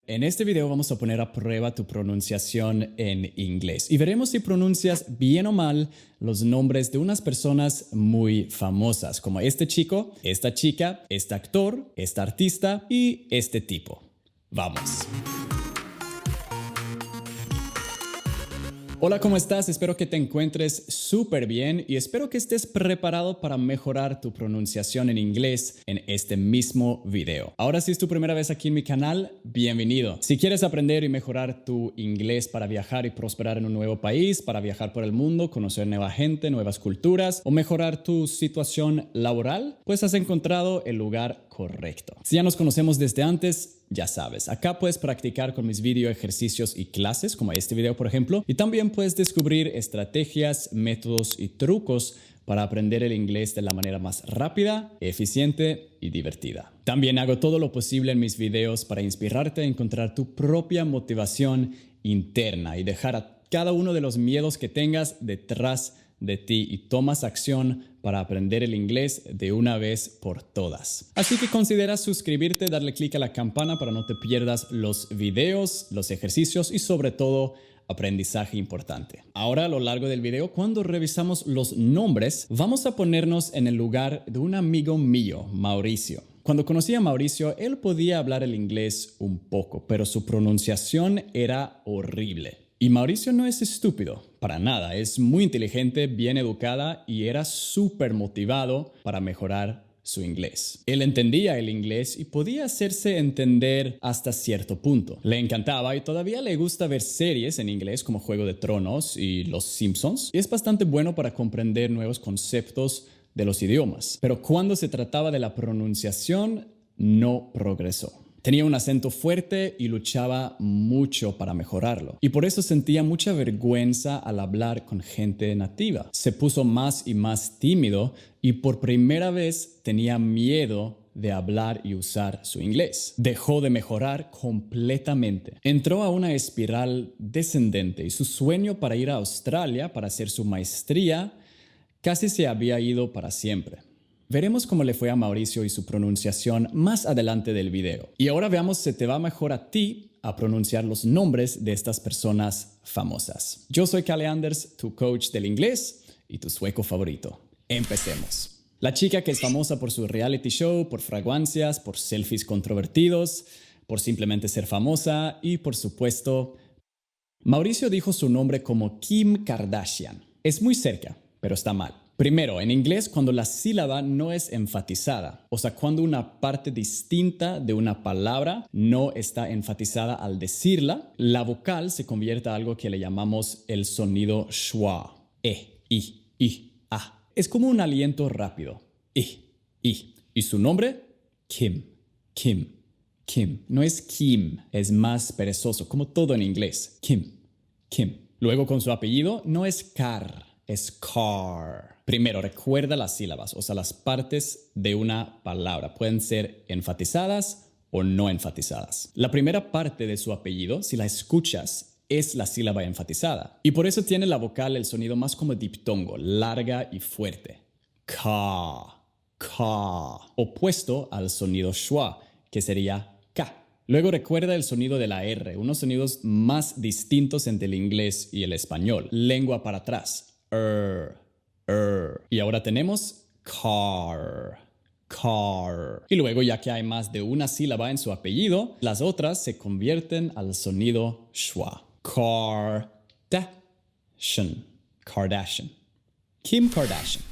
En este video vamos a poner a prueba tu pronunciación en inglés y veremos si pronuncias bien o mal los nombres de unas personas muy famosas, como este chico, esta chica, este actor, esta artista y este tipo. Vamos. Hola, ¿cómo estás? Espero que te encuentres súper bien y espero que estés preparado para mejorar tu pronunciación en inglés en este mismo video. Ahora, si es tu primera vez aquí en mi canal, bienvenido. Si quieres aprender y mejorar tu inglés para viajar y prosperar en un nuevo país, para viajar por el mundo, conocer nueva gente, nuevas culturas o mejorar tu situación laboral, pues has encontrado el lugar correcto. Si ya nos conocemos desde antes, ya sabes, acá puedes practicar con mis video ejercicios y clases, como este video por ejemplo, y también puedes descubrir estrategias, métodos y trucos para aprender el inglés de la manera más rápida, eficiente y divertida. También hago todo lo posible en mis videos para inspirarte a encontrar tu propia motivación interna y dejar a cada uno de los miedos que tengas detrás de ti y tomas acción para aprender el inglés de una vez por todas. Así que considera suscribirte, darle clic a la campana para no te pierdas los videos, los ejercicios y sobre todo aprendizaje importante. Ahora, a lo largo del video, cuando revisamos los nombres, vamos a ponernos en el lugar de un amigo mío, Mauricio. Cuando conocí a Mauricio, él podía hablar el inglés un poco, pero su pronunciación era horrible. Y Mauricio no es estúpido, para nada, es muy inteligente, bien educada y era súper motivado para mejorar su inglés. Él entendía el inglés y podía hacerse entender hasta cierto punto. Le encantaba y todavía le gusta ver series en inglés como Juego de Tronos y Los Simpsons. Y es bastante bueno para comprender nuevos conceptos de los idiomas. Pero cuando se trataba de la pronunciación, no progresó. Tenía un acento fuerte y luchaba mucho para mejorarlo. Y por eso sentía mucha vergüenza al hablar con gente nativa. Se puso más y más tímido y por primera vez tenía miedo de hablar y usar su inglés. Dejó de mejorar completamente. Entró a una espiral descendente y su sueño para ir a Australia para hacer su maestría casi se había ido para siempre. Veremos cómo le fue a Mauricio y su pronunciación más adelante del video. Y ahora veamos si te va mejor a ti a pronunciar los nombres de estas personas famosas. Yo soy Kalle Anders, tu coach del inglés y tu sueco favorito. Empecemos. La chica que es famosa por su reality show, por fragancias, por selfies controvertidos, por simplemente ser famosa y, por supuesto, Mauricio dijo su nombre como Kim Kardashian. Es muy cerca, pero está mal. Primero, en inglés, cuando la sílaba no es enfatizada, o sea, cuando una parte distinta de una palabra no está enfatizada al decirla, la vocal se convierte a algo que le llamamos el sonido schwa. I, a. Es como un aliento rápido. I. Y su nombre, Kim. No es Kim, es más perezoso, como todo en inglés. Kim. Luego con su apellido, no es Kar, es Car. Primero, recuerda las sílabas, o sea, las partes de una palabra. Pueden ser enfatizadas o no enfatizadas. La primera parte de su apellido, si la escuchas, es la sílaba enfatizada. Y por eso tiene la vocal el sonido más como diptongo, larga y fuerte. Ka. Opuesto al sonido schwa, que sería K. Luego recuerda el sonido de la R, unos sonidos más distintos entre el inglés y el español. Lengua para atrás. Y ahora tenemos car. Y luego, ya que hay más de una sílaba en su apellido, las otras se convierten al sonido schwa. Kardashian. Kim Kardashian.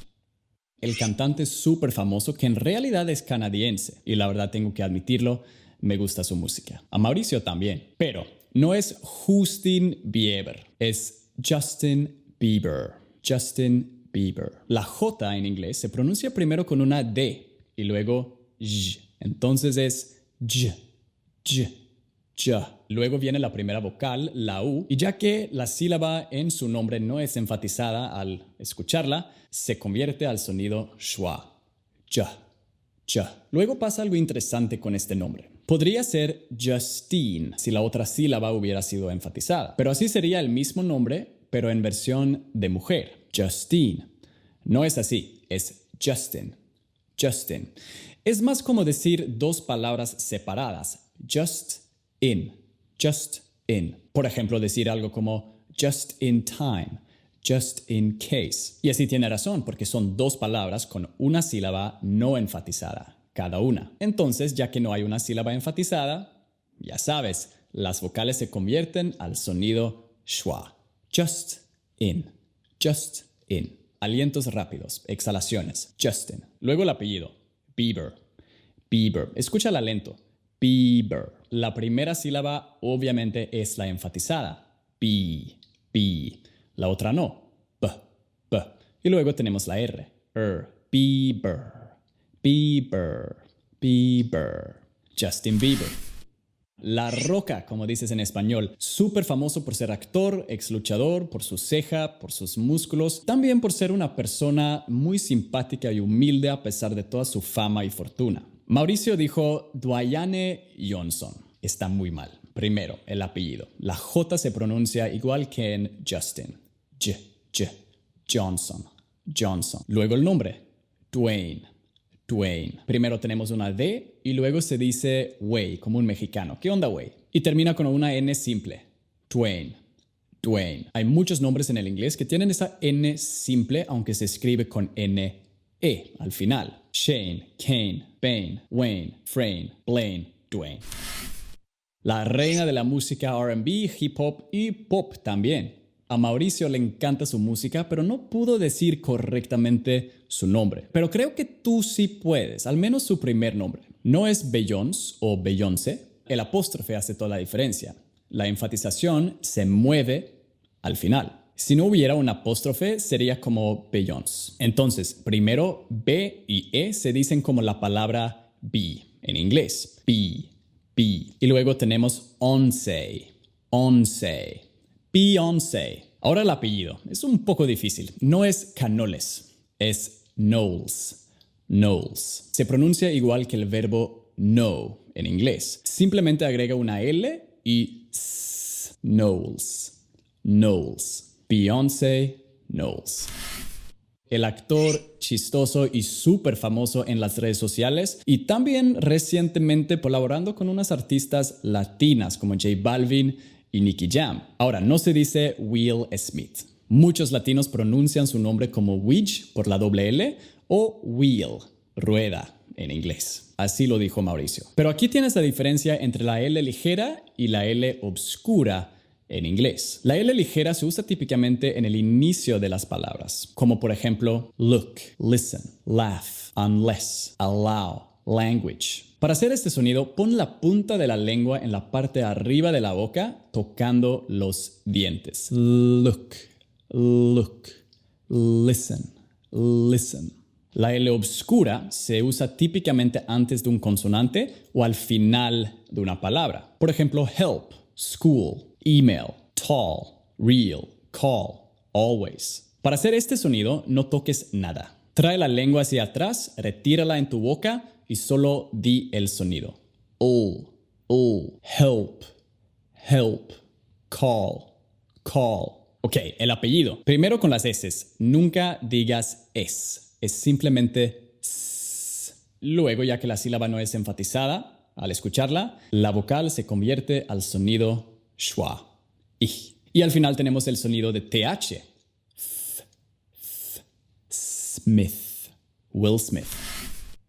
El cantante súper famoso que en realidad es canadiense. Y la verdad tengo que admitirlo, me gusta su música. A Mauricio también. Pero no es Justin Bieber, es Justin Bieber. La J en inglés se pronuncia primero con una D y luego J. Entonces es J. Luego viene la primera vocal, la U, y ya que la sílaba en su nombre no es enfatizada al escucharla, se convierte al sonido schwa. Ja. Luego pasa algo interesante con este nombre. Podría ser Justine si la otra sílaba hubiera sido enfatizada, pero así sería el mismo nombre, pero en versión de mujer. Justine. No es así, es Justin. Es más como decir dos palabras separadas. Just in. just in. Por ejemplo, decir algo como just in time, just in case. Y así tiene razón, porque son dos palabras con una sílaba no enfatizada, cada una. Entonces, ya que no hay una sílaba enfatizada, ya sabes, las vocales se convierten al sonido schwa. Just in, just in. Alientos rápidos, exhalaciones, Justin. Luego el apellido, Bieber, Bieber. Escúchala lento, Bieber. La primera sílaba obviamente es la enfatizada, B, B. La otra no, B, B. Y luego tenemos la R, Bieber, Bieber, Bieber. Justin Bieber. La Roca, como dices en español, súper famoso por ser actor, ex luchador, por su ceja, por sus músculos, también por ser una persona muy simpática y humilde a pesar de toda su fama y fortuna. Mauricio dijo Dwayne Johnson. Está muy mal. Primero, el apellido. La J se pronuncia igual que en Justin. Johnson, Johnson. Luego el nombre, Dwayne. Dwayne. Primero tenemos una D y luego se dice Way, como un mexicano. ¿Qué onda, Way? Y termina con una N simple. Dwayne. Dwayne. Hay muchos nombres en el inglés que tienen esa N simple, aunque se escribe con N-E al final. Shane, Kane, Bane, Wayne, Frayne, Blaine, Dwayne. La reina de la música R&B, hip hop y pop también. A Mauricio le encanta su música, pero no pudo decir correctamente su nombre. Pero creo que tú sí puedes, al menos su primer nombre. No es Beyoncé o Beyoncé. El apóstrofe hace toda la diferencia. La enfatización se mueve al final. Si no hubiera un apóstrofe, sería como Beyoncé. Entonces, primero B y E se dicen como la palabra be en inglés. Be, be. Y luego tenemos once, once. Beyoncé. Ahora el apellido. Es un poco difícil. No es Canoles, es Knowles. Knowles. Se pronuncia igual que el verbo know en inglés. Simplemente agrega una L y S. Knowles. Knowles. Beyoncé Knowles. El actor chistoso y súper famoso en las redes sociales y también recientemente colaborando con unas artistas latinas como J Balvin y Nicky Jam. Ahora, no se dice Will Smith. Muchos latinos pronuncian su nombre como Widge por la doble L o Wheel, rueda en inglés. Así lo dijo Mauricio. Pero aquí tienes la diferencia entre la L ligera y la L obscura en inglés. La L ligera se usa típicamente en el inicio de las palabras, como por ejemplo look, listen, laugh, unless, allow, language. Para hacer este sonido, pon la punta de la lengua en la parte de arriba de la boca, tocando los dientes. Look, look, listen, listen. La L obscura se usa típicamente antes de un consonante o al final de una palabra. Por ejemplo, help, school, email, tall, real, call, always. Para hacer este sonido, no toques nada. Trae la lengua hacia atrás, retírala en tu boca y solo di el sonido. Help, help, call, call. Ok, el apellido. Primero con las S. Nunca digas es. Es simplemente s. Luego, ya que la sílaba no es enfatizada, al escucharla, la vocal se convierte al sonido schwa. Y al final tenemos el sonido de TH. Smith. Will Smith.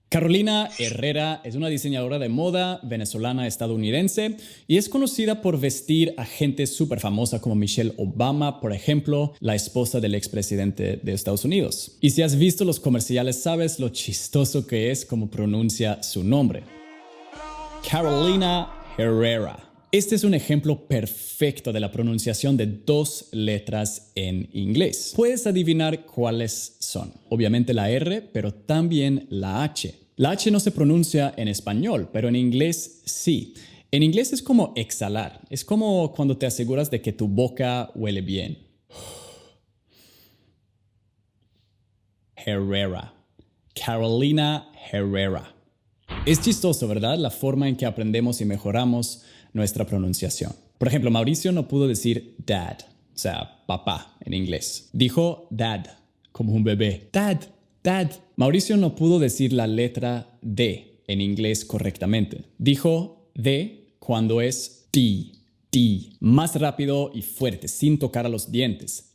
Carolina Herrera es una diseñadora de moda venezolana-estadounidense y es conocida por vestir a gente súper famosa como Michelle Obama, por ejemplo, la esposa del expresidente de Estados Unidos. Y si has visto los comerciales, sabes lo chistoso que es como pronuncia su nombre. Carolina Herrera. Este es un ejemplo perfecto de la pronunciación de dos letras en inglés. Puedes adivinar cuáles son. Obviamente la R, pero también la H. La H no se pronuncia en español, pero en inglés sí. En inglés es como exhalar. Es como cuando te aseguras de que tu boca huele bien. Herrera. Carolina Herrera. Es chistoso, ¿verdad? La forma en que aprendemos y mejoramos nuestra pronunciación. Por ejemplo, Mauricio no pudo decir dad, o sea, papá en inglés. Dijo dad, como un bebé. Dad, dad. Mauricio no pudo decir la letra D en inglés correctamente. Dijo D cuando es D, Más rápido y fuerte, sin tocar a los dientes.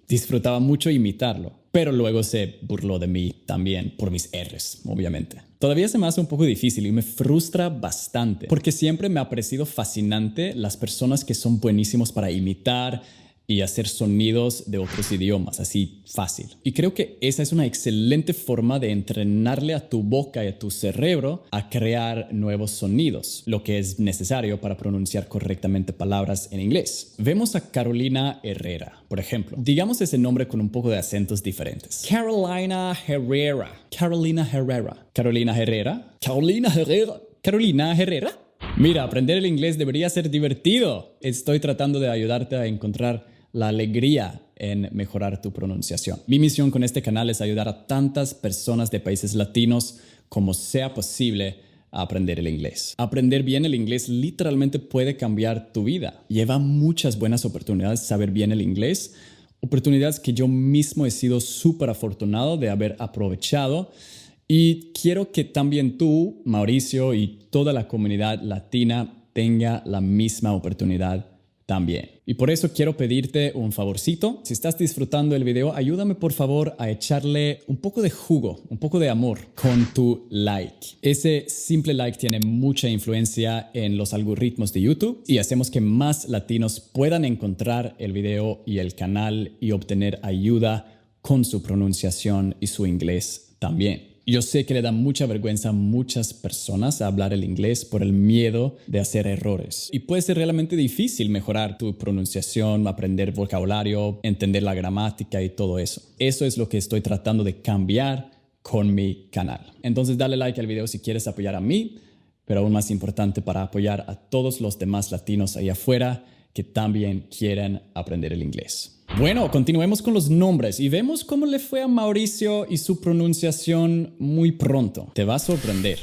Disfrutaba mucho imitarlo, pero luego se burló de mí también por mis R's, obviamente. Todavía se me hace un poco difícil y me frustra bastante, porque siempre me ha parecido fascinante las personas que son buenísimos para imitar y hacer sonidos de otros idiomas, así fácil. Y creo que esa es una excelente forma de entrenarle a tu boca y a tu cerebro a crear nuevos sonidos, lo que es necesario para pronunciar correctamente palabras en inglés. Vemos a Carolina Herrera, por ejemplo. Digamos ese nombre con un poco de acentos diferentes. Carolina Herrera. Carolina Herrera. Carolina Herrera. Carolina Herrera. Carolina Herrera. Mira, aprender el inglés debería ser divertido. Estoy tratando de ayudarte a encontrar la alegría en mejorar tu pronunciación. Mi misión con este canal es ayudar a tantas personas de países latinos como sea posible a aprender el inglés. Aprender bien el inglés literalmente puede cambiar tu vida. Lleva muchas buenas oportunidades saber bien el inglés, oportunidades que yo mismo he sido súper afortunado de haber aprovechado. Y quiero que también tú, Mauricio, y toda la comunidad latina tenga la misma oportunidad también. Y por eso quiero pedirte un favorcito. Si estás disfrutando el video, ayúdame por favor a echarle un poco de jugo, un poco de amor con tu like. Ese simple like tiene mucha influencia en los algoritmos de YouTube y hacemos que más latinos puedan encontrar el video y el canal y obtener ayuda con su pronunciación y su inglés también. Yo sé que le da mucha vergüenza a muchas personas a hablar el inglés por el miedo de hacer errores. Y puede ser realmente difícil mejorar tu pronunciación, aprender vocabulario, entender la gramática y todo eso. Eso es lo que estoy tratando de cambiar con mi canal. Entonces dale like al video si quieres apoyar a mí, pero aún más importante para apoyar a todos los demás latinos allá afuera que también quieren aprender el inglés. Bueno, continuemos con los nombres y vemos cómo le fue a Mauricio y su pronunciación muy pronto. Te va a sorprender.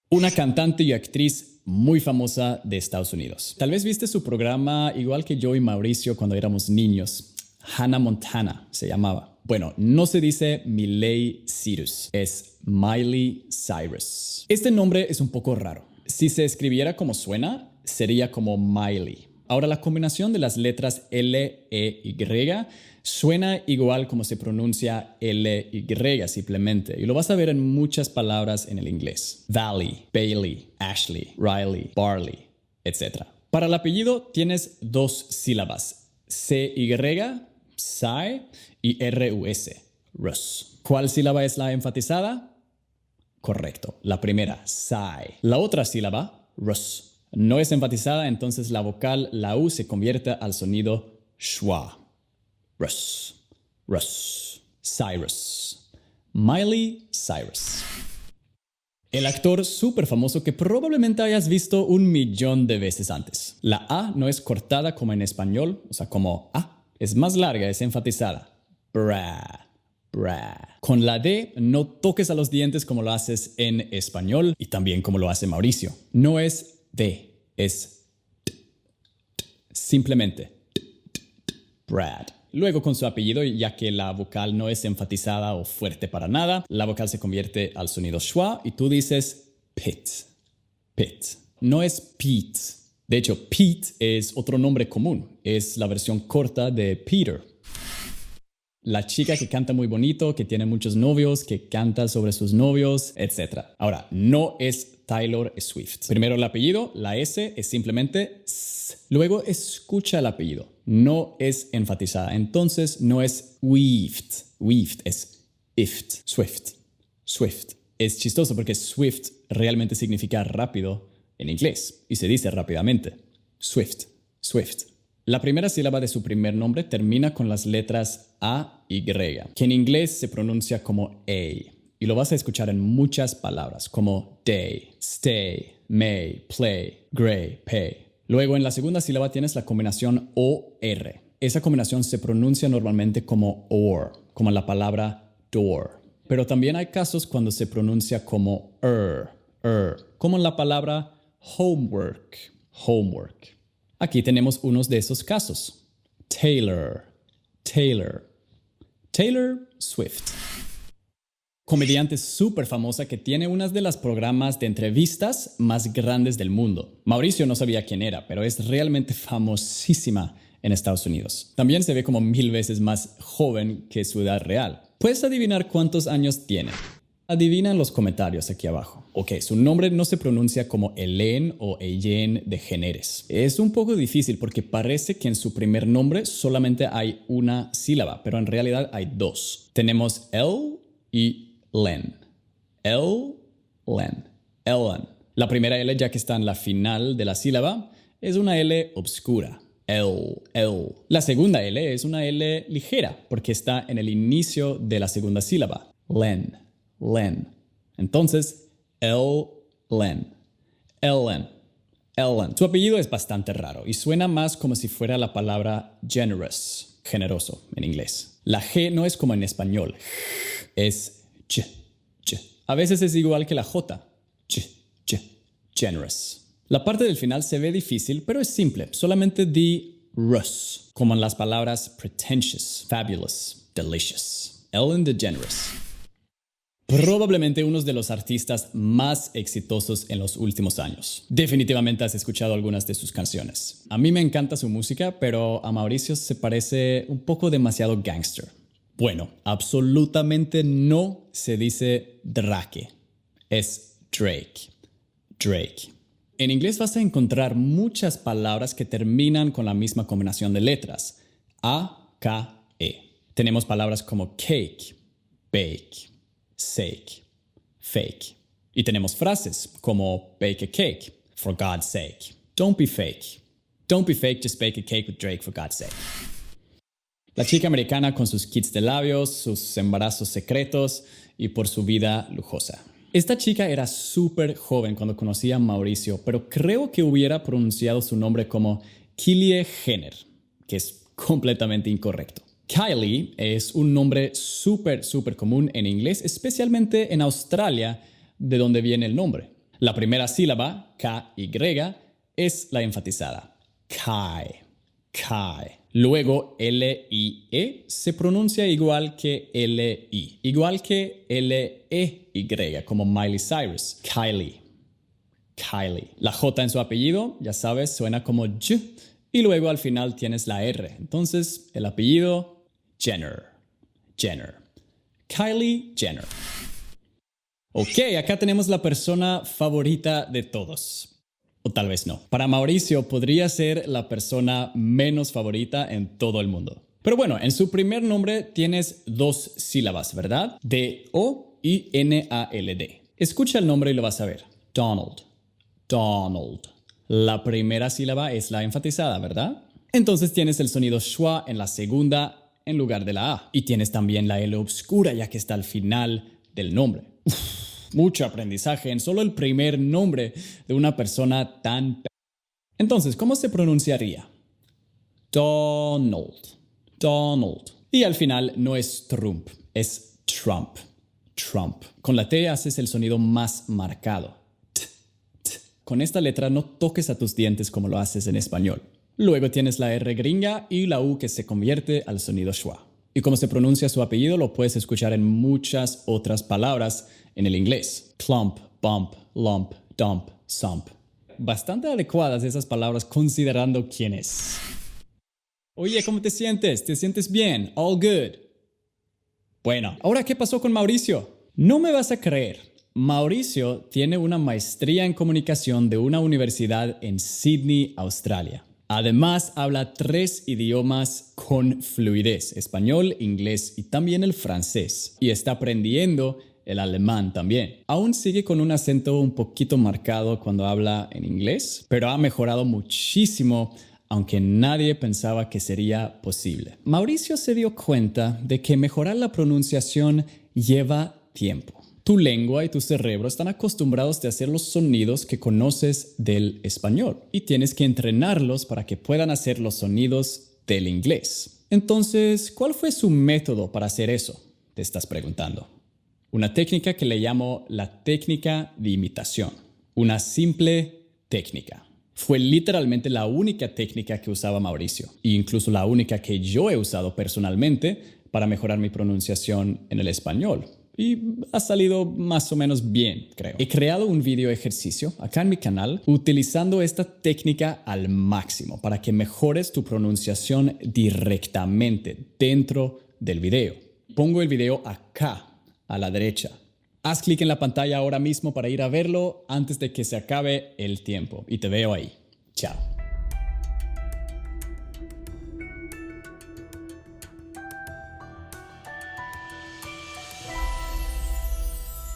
Una cantante y actriz muy famosa de Estados Unidos. Tal vez viste su programa igual que yo y Mauricio cuando éramos niños. Hannah Montana se llamaba. Bueno, no se dice Miley Cyrus, es Miley Cyrus. Este nombre es un poco raro. Si se escribiera como suena, sería como Miley. Ahora, la combinación de las letras L, E, Y suena igual como se pronuncia L, Y simplemente. Y lo vas a ver en muchas palabras en el inglés. Valley, Bailey, Ashley, Riley, Barley, etc. Para el apellido tienes dos sílabas. C-Y, Psy y R-U-S, Rus. ¿Cuál sílaba es la enfatizada? Correcto, la primera, Psy. La otra sílaba, Rus. No es enfatizada, entonces la vocal, la U, se convierte al sonido schwa. Rus, Rus, Cyrus. Miley Cyrus. El actor súper famoso que probablemente hayas visto 1.000.000 de veces antes. La A no es cortada como en español, o sea, como A. Es más larga, es enfatizada. Bra, bra. Con la D no toques a los dientes como lo haces en español y también como lo hace Mauricio. No es D, es simplemente Brad. Luego con su apellido, ya que la vocal no es enfatizada o fuerte para nada, la vocal se convierte al sonido schwa y tú dices Pitt. Pitt. No es Pete. De hecho, Pete es otro nombre común. Es la versión corta de Peter. La chica que canta muy bonito, que tiene muchos novios, que canta sobre sus novios, etc. Ahora, no es Taylor Swift. Primero el apellido, la S es simplemente S. Luego escucha el apellido. No es enfatizada. Entonces no es Swift. Swift es ift. Swift. Swift. Es chistoso porque Swift realmente significa rápido en inglés y se dice rápidamente. Swift. Swift. La primera sílaba de su primer nombre termina con las letras A y Y, que en inglés se pronuncia como A. Y lo vas a escuchar en muchas palabras, como day, stay, may, play, gray, pay. Luego en la segunda sílaba tienes la combinación O-R. Esa combinación se pronuncia normalmente como or, como la palabra door. Pero también hay casos cuando se pronuncia como como en la palabra homework, homework. Aquí tenemos unos de esos casos. Taylor, Taylor, Taylor Swift. comediante súper famosa que tiene uno de los programas de entrevistas más grandes del mundo. Mauricio no sabía quién era, pero es realmente famosísima en Estados Unidos. También se ve como 1000 veces más joven que su edad real. ¿Puedes adivinar cuántos años tiene? Adivina en los comentarios aquí abajo. Ok, su nombre no se pronuncia como Hélène o Ellen de Géneres. Es un poco difícil porque parece que en su primer nombre solamente hay una sílaba, pero en realidad hay dos. Tenemos El y Len. Ellen. Ellen. La primera L, ya que está en la final de la sílaba, es una L obscura. El. La segunda L es una L ligera porque está en el inicio de la segunda sílaba. Len. Entonces, Ellen. Su apellido es bastante raro y suena más como si fuera la palabra generous, generoso en inglés. La G no es como en español. Es J. A veces es igual que la J. J. Generous. La parte del final se ve difícil, pero es simple. Solamente di Rus, como en las palabras pretentious, fabulous, delicious. Ellen DeGeneres. Probablemente uno de los artistas más exitosos en los últimos años. Definitivamente has escuchado algunas de sus canciones. A mí me encanta su música, pero a Mauricio se parece un poco demasiado gangster. Bueno, absolutamente no se dice Drake. Es Drake. En inglés vas a encontrar muchas palabras que terminan con la misma combinación de letras. A, K, E. Tenemos palabras como cake, bake, sake, fake. Y tenemos frases como bake a cake, for God's sake. Don't be fake. Don't be fake, just bake a cake with Drake, for God's sake. La chica americana con sus kits de labios, sus embarazos secretos y por su vida lujosa. Esta chica era súper joven cuando conocía a Mauricio, pero creo que hubiera pronunciado su nombre como Kylie Jenner, que es completamente incorrecto. Kylie es un nombre súper común en inglés, especialmente en Australia, de donde viene el nombre. La primera sílaba, K-Y, es la enfatizada. Kai. Luego L-I-E se pronuncia igual que L-I, igual que L-E-Y, como Miley Cyrus. Kylie. La J en su apellido, ya sabes, suena como J, y luego al final tienes la R. Entonces, el apellido, Jenner. Kylie Jenner. Ok, acá tenemos la persona favorita de todos. O tal vez no. Para Mauricio podría ser la persona menos favorita en todo el mundo. Pero bueno, en su primer nombre tienes dos sílabas, ¿verdad? D-O-I-N-A-L-D. Escucha el nombre y lo vas a ver. Donald. La primera sílaba es la enfatizada, ¿verdad? Entonces tienes el sonido schwa en la segunda en lugar de la A. Y tienes también la L obscura ya que está al final del nombre. Mucho aprendizaje en solo el primer nombre de una persona tan... Entonces, ¿cómo se pronunciaría? Donald. Y al final no es Trump, es Trump. Con la T haces el sonido más marcado. Con esta letra no toques a tus dientes como lo haces en español. Luego tienes la R gringa y la U que se convierte al sonido schwa. Y como se pronuncia su apellido lo puedes escuchar en muchas otras palabras en el inglés. Clump, bump, lump, dump, sump. Bastante adecuadas esas palabras considerando quién es. Oye, ¿cómo te sientes? ¿Te sientes bien? All good. Bueno, ¿ahora qué pasó con Mauricio? No me vas a creer. Mauricio tiene una maestría en comunicación de una universidad en Sydney, Australia. Además, habla 3 idiomas con fluidez: español, inglés y también el francés. Y está aprendiendo el alemán también. Aún sigue con un acento un poquito marcado cuando habla en inglés, pero ha mejorado muchísimo, aunque nadie pensaba que sería posible. Mauricio se dio cuenta de que mejorar la pronunciación lleva tiempo. Tu lengua y tu cerebro están acostumbrados a hacer los sonidos que conoces del español y tienes que entrenarlos para que puedan hacer los sonidos del inglés. Entonces, ¿cuál fue su método para hacer eso? Te estás preguntando. Una técnica que le llamo la técnica de imitación. Una simple técnica. Fue literalmente la única técnica que usaba Mauricio, e incluso la única que yo he usado personalmente para mejorar mi pronunciación en el español. y ha salido más o menos bien, creo. He creado un video ejercicio acá en mi canal utilizando esta técnica al máximo para que mejores tu pronunciación directamente dentro del video. Pongo el video acá, a la derecha. Haz clic en la pantalla ahora mismo para ir a verlo antes de que se acabe el tiempo y te veo ahí. Chao.